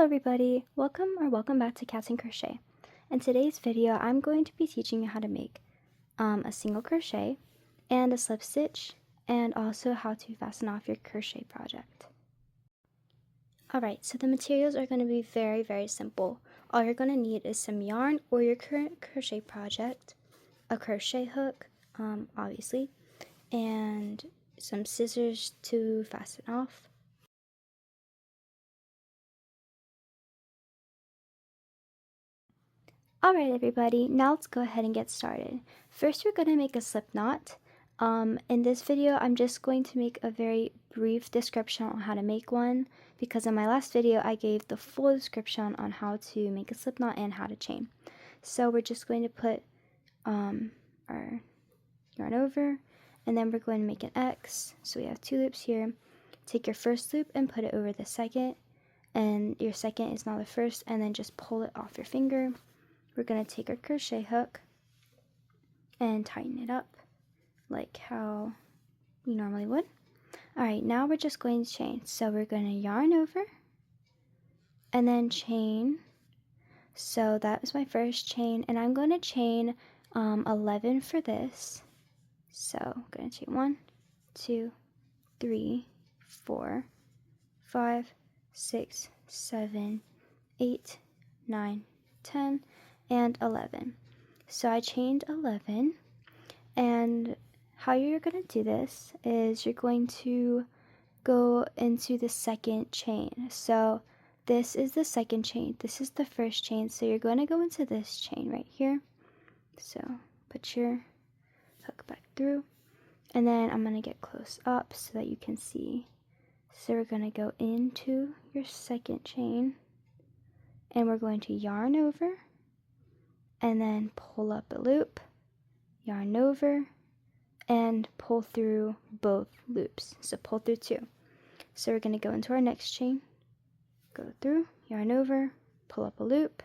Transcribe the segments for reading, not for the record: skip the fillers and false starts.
everybody, welcome back to Cats and Crochet. In today's video I'm going to be teaching you how to make a single crochet and a slip stitch, and also how to fasten off your crochet project. Alright, so the materials are going to be very simple. All you're going to need is some yarn or your current crochet project, a crochet hook, obviously, and some scissors to fasten off. Alright everybody, now let's go ahead and get started. First we're going to make a slip knot. In this video I'm just going to make a very brief description on how to make one, because in my last video I gave the full description on how to make a slip knot and how to chain. So we're just going to put our yarn over, and then we're going to make an X. So we have two loops here. Take your first loop and put it over the second, and your second is now the first, and then just pull it off your finger. We're going to take our crochet hook and tighten it up like how you normally would. Alright, now we're just going to chain. So we're going to yarn over and then chain. So that was my first chain, and I'm going to chain 11 for this. So I'm going to chain 1, 2, 3, 4, 5, 6, 7, 8, 9, 10, and 11. So I chained 11, and how you're going to do this is you're going to go into the second chain. So this is the second chain, this is the first chain, so you're going to go into this chain right here. So put your hook back through, and then I'm going to get close up so that you can see. So we're going to go into your second chain, and we're going to yarn over and then pull up a loop, yarn over, and pull through both loops. So pull through 2. So we're going to go into our next chain, go through, yarn over, pull up a loop,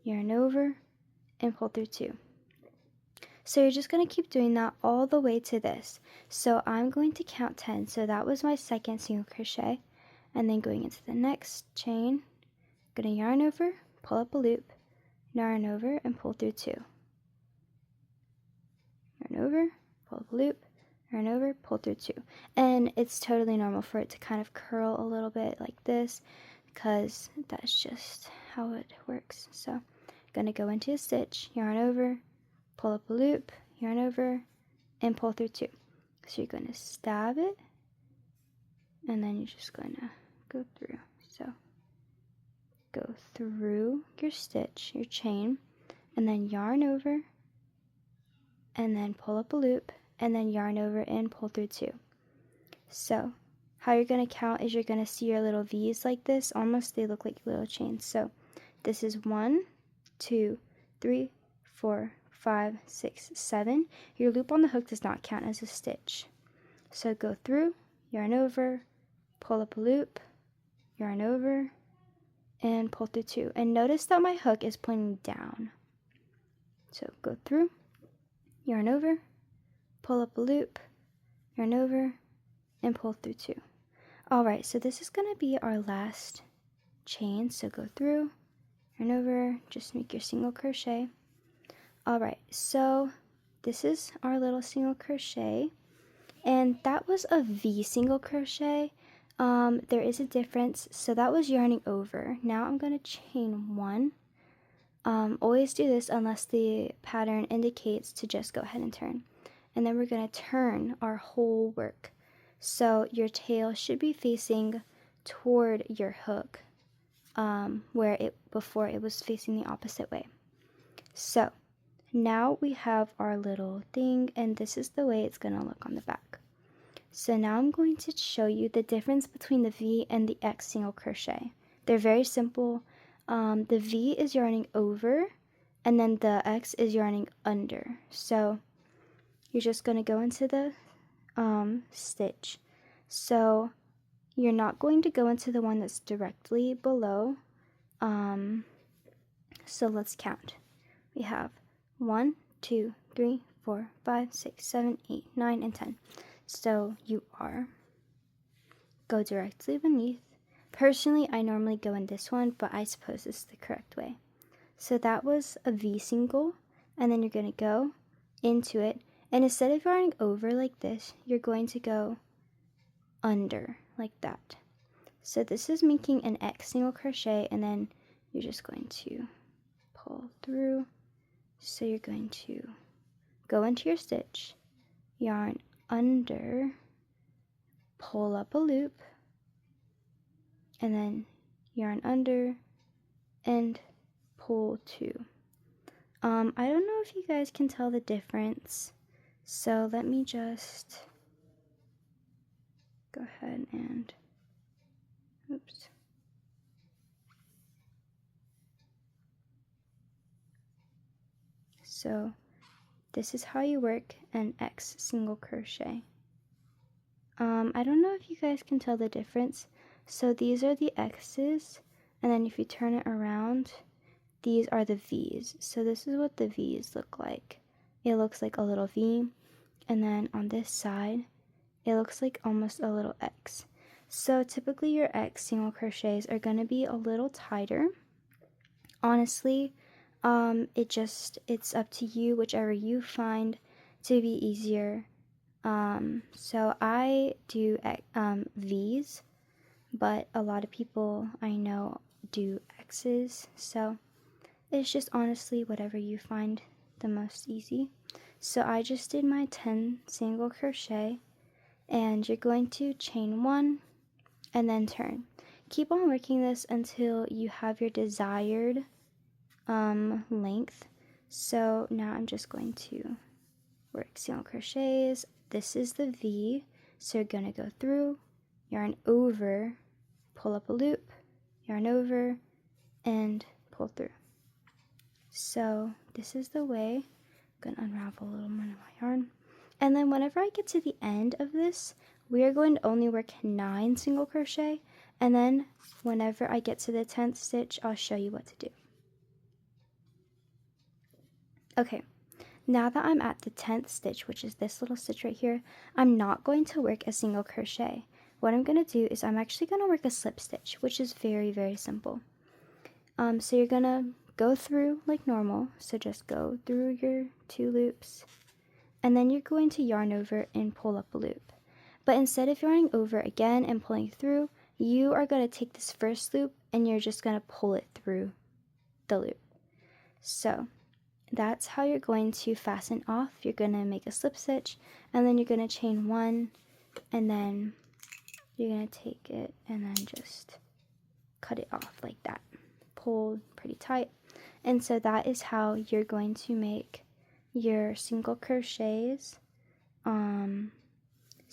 yarn over, and pull through 2. So you're just going to keep doing that all the way to this. So I'm going to count 10. So that was my second single crochet, and then going into the next chain, going to yarn over, pull up a loop, yarn over, and pull through 2. Yarn over, pull up a loop, yarn over, pull through 2. And it's totally normal for it to kind of curl a little bit like this, because that's just how it works. So I'm going to go into a stitch, yarn over, pull up a loop, yarn over, and pull through 2. So you're going to stab it, and then you're just going to go through. So go through your stitch, your chain, and then yarn over, and then pull up a loop, and then yarn over and pull through 2. So how you're going to count is you're going to see your little V's like this. Almost they look like little chains. So this is 1, 2, 3, 4, 5, 6, 7. Your loop on the hook does not count as a stitch. So go through, yarn over, pull up a loop, yarn over, and pull through 2. And notice that my hook is pointing down. So go through, yarn over, pull up a loop, yarn over, and pull through 2. Alright, so this is going to be our last chain. So go through, yarn over, just make your single crochet. Alright, so this is our little single crochet, and that was a V single crochet. There is a difference. So that was yarning over. Now I'm going to chain 1. Always do this unless the pattern indicates to just go ahead and turn. And then we're going to turn our whole work. So your tail should be facing toward your hook, where before it was facing the opposite way. So now we have our little thing, and this is the way it's going to look on the back. So now I'm going to show you the difference between the V and the X single crochet. They're very simple. The V is yarning over, and then the X is yarning under. So you're just going to go into the stitch. So you're not going to go into the one that's directly below. So let's count. We have 1, 2, 3, 4, 5, 6, 7, 8, 9, and 10. So you are go directly beneath, Personally, I normally go in this one, but I suppose this is the correct way. So that was a V single, and then you're going to go into it, and instead of yarning over like this, you're going to go under like that. So this is making an X single crochet, and then you're just going to pull through. So you're going to go into your stitch, yarn under, pull up a loop, and then yarn under and pull 2. I don't know if you guys can tell the difference, so let me just go ahead and, oops. So this is how you work an X single crochet. I don't know if you guys can tell the difference. So these are the X's, and then if you turn it around, these are the V's. So this is what the V's look like. It looks like a little V, and then on this side, it looks like almost a little X. So typically your X single crochets are going to be a little tighter. Honestly, it's up to you, whichever you find to be easier. So I do V's, but a lot of people I know do X's, so it's just honestly whatever you find the most easy. So I just did my 10 single crochet, and you're going to chain 1 and then turn. Keep on working this until you have your desired length. So now I'm just going to work single crochets. This is the V, so you're going to go through, yarn over, pull up a loop, yarn over, and pull through. So this is the way. I'm going to unravel a little more of my yarn. And then whenever I get to the end of this, we are going to only work 9 single crochet, and then whenever I get to the 10th stitch, I'll show you what to do. Okay, now that I'm at the 10th stitch, which is this little stitch right here, I'm not going to work a single crochet. What I'm going to do is I'm actually going to work a slip stitch, which is very, very simple. So you're going to go through like normal, so just go through your 2 loops, and then you're going to yarn over and pull up a loop. But instead of yarning over again and pulling through, you are going to take this first loop and you're just going to pull it through the loop. So that's how you're going to fasten off. You're going to make a slip stitch, and then you're going to chain 1, and then you're going to take it and then just cut it off like that. Pull pretty tight. And so that is how you're going to make your single crochets.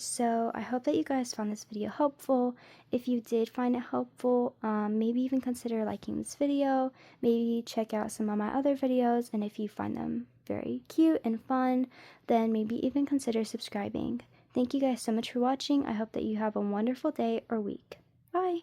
So I hope that you guys found this video helpful. If you did find it helpful, maybe even consider liking this video. Maybe check out some of my other videos, and if you find them very cute and fun, then maybe even consider subscribing. Thank you guys so much for watching. I hope that you have a wonderful day or week. Bye!